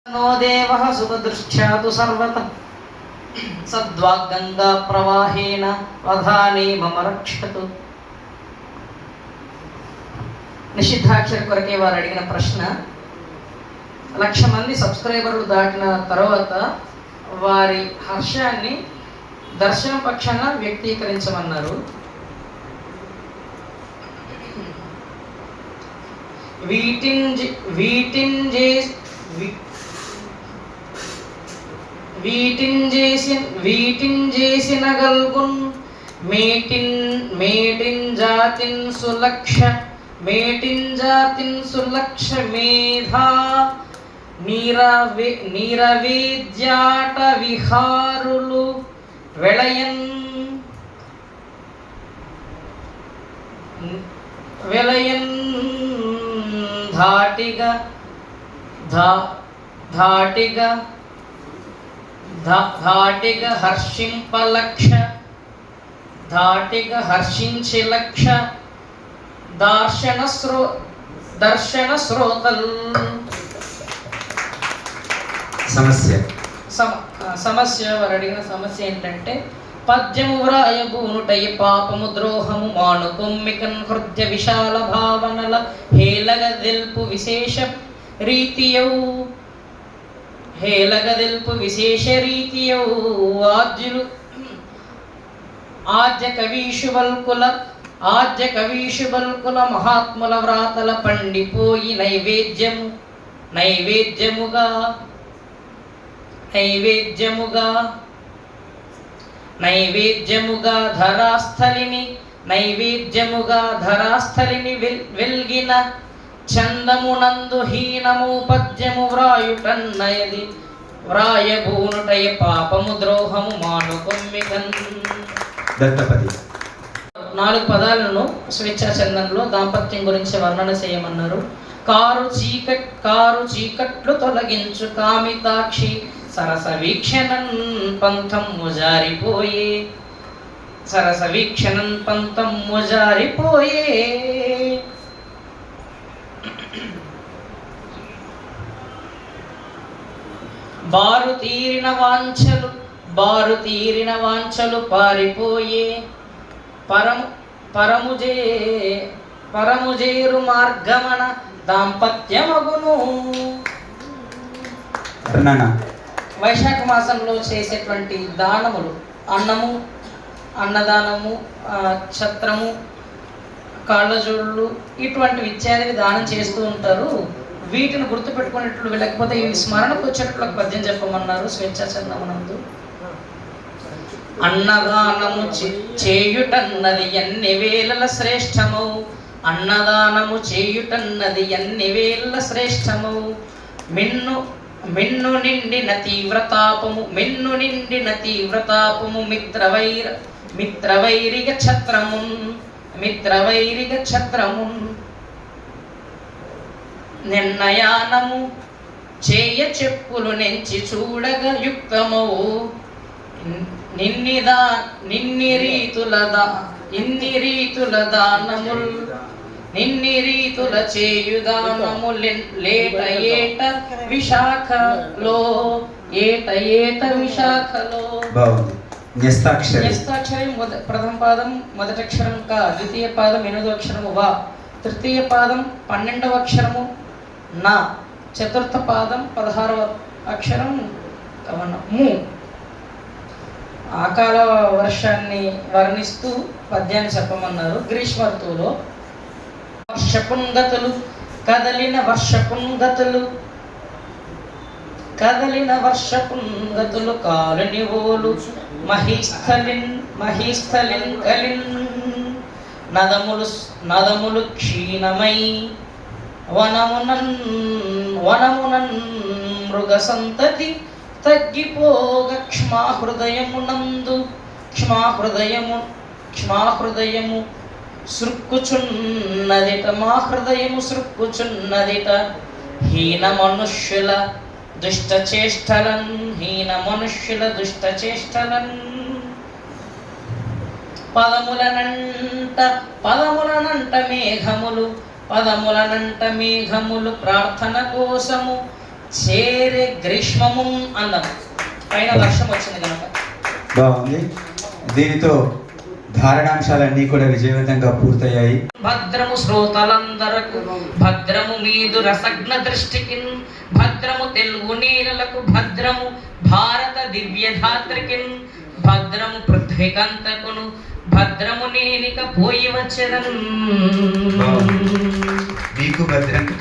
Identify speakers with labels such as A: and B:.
A: No देवः सुखदृष्ट्यातु सर्वतः सद्वाग्गङ्गा प्रवाहेन वधाने मम रक्षतु. నిషిద్ధాక్షర కొరకే వారు అడిగిన ప్రశ్న, 1,00,000 మంది సబ్స్క్రైబర్లు దాటిన తర్వాత వారి హర్షాన్ని దర్శన పక్షాన వ్యక్తీకరించమన్నారు. వీటిన్ చేసిన గల్గున్ మేటిన్ జాతిన్ సులక్ష మేధా నీరవేద్యాట విహారులు వెళయన్ ధాటిగా హర్షించి లక్ష దర్శన శ్రోతల్. సమస్య వారు అడిగిన సమస్య ఏంటంటే, పద్యము వ్రాయబూనుటై పాపము ద్రోహము మాను కొమ్మికన్ హృదయ విశాల భావనల హేలగదెల్పు విశేష రీతియౌ ఆద్య కవీషు బల్కుల మహాత్ముల వ్రాతల పండిపోయి నైవేద్యముగా ధరాస్థలిని వెల్గిన చందమునందు హీనము పద్యము వ్రాయుటన్నయది వ్రాయబూనుటయ పాపము ద్రోహము మాను కొమ్మికన్. 4 పదాలను స్వేచ్ఛాచందంలో దాంపత్యం గురించి వర్ణన చేయమన్నారు. కారు చీకట్లు తొలగించు కామితాక్షి సరస వీక్షణన్ పంథము జారిపోయే. బారు తీరిన వాంఛలు పారిపోయే పరముజేరు మార్గమన దాంపత్యమగును. వైశాఖ మాసంలో చేసేటువంటి దానములు, అన్నదానము, ఛత్రము, కాళ్ళజోళ్ళు, ఇటువంటి ఇత్యాదివి దానం చేస్తూ ఉంటారు. వీటిని గుర్తుపెట్టుకునేట్లు, లేకపోతే ఇవి స్మరణకు వచ్చేటట్లు ఒక పద్యం చెప్పమన్నారు స్వేచ్ఛాచందమునందు. అన్నదానము చేయుటన్నది ఎన్ని వేళల శ్రేష్టమౌ, అన్నదానము చేయుటన్నది ఎన్ని వేళల శ్రేష్టమౌ. మిన్ను నిండిన తీవ్రతాపము మిత్రవైరిగ ఛత్రమున్ నిర్ణయానము చేయ చెప్పులు నెంచి చూడగ యుక్తమౌ. నిన్ని రీతుల చేయుదానము లేట ఏట విశాఖలో. న్యస్తాక్షరి ప్రథమ పాదం మొదటి అక్షరం క, ద్వితీయ పాదం 8వ అక్షరము వా, తృతీయ పాదం 12వ అక్షరము నా, చతుర్థ పాదం 16వ అక్షరం ము. ఆకాల వర్షాన్ని వర్ణిస్తూ పద్యాన్ని చెప్పమన్నారు. గ్రీష్మ ఋతువులో కదలిన వర్షపుంగతులు కాలునివోలు మహీస్థలిన్ కలిన్ నదములు క్షీణమై వనమునన్ మృగ సంతతి తగ్గిపోగ క్షమాహృదయము సృక్కుచున్నదిట, మా హృదయము సృక్కుచున్నదిట. హీన మనుష్యుల దుష్ట చేష్టలన్ పదములనంట మేఘములు ప్రార్థన కోసము చేరే గ్రీష్మము అందం. పైన వర్షం వచ్చింది కనుక.
B: బాగుంది. దీనితో ధారణాంశాలన్నీ కూడా విజయవంతంగా పూర్తయ్యాయి.
A: భద్రము శ్రోతలందరకు, భద్రము మీదు రసజ్ఞ దృష్టికి, భద్రము తెలుగు నేలలకు, భద్రము భారత దివ్యధాత్రికిన్, భద్రము పృథ్వికంతకును, భద్రము నేనిక పోయి వచ్చెదన్.
B: మీకు భద్రం.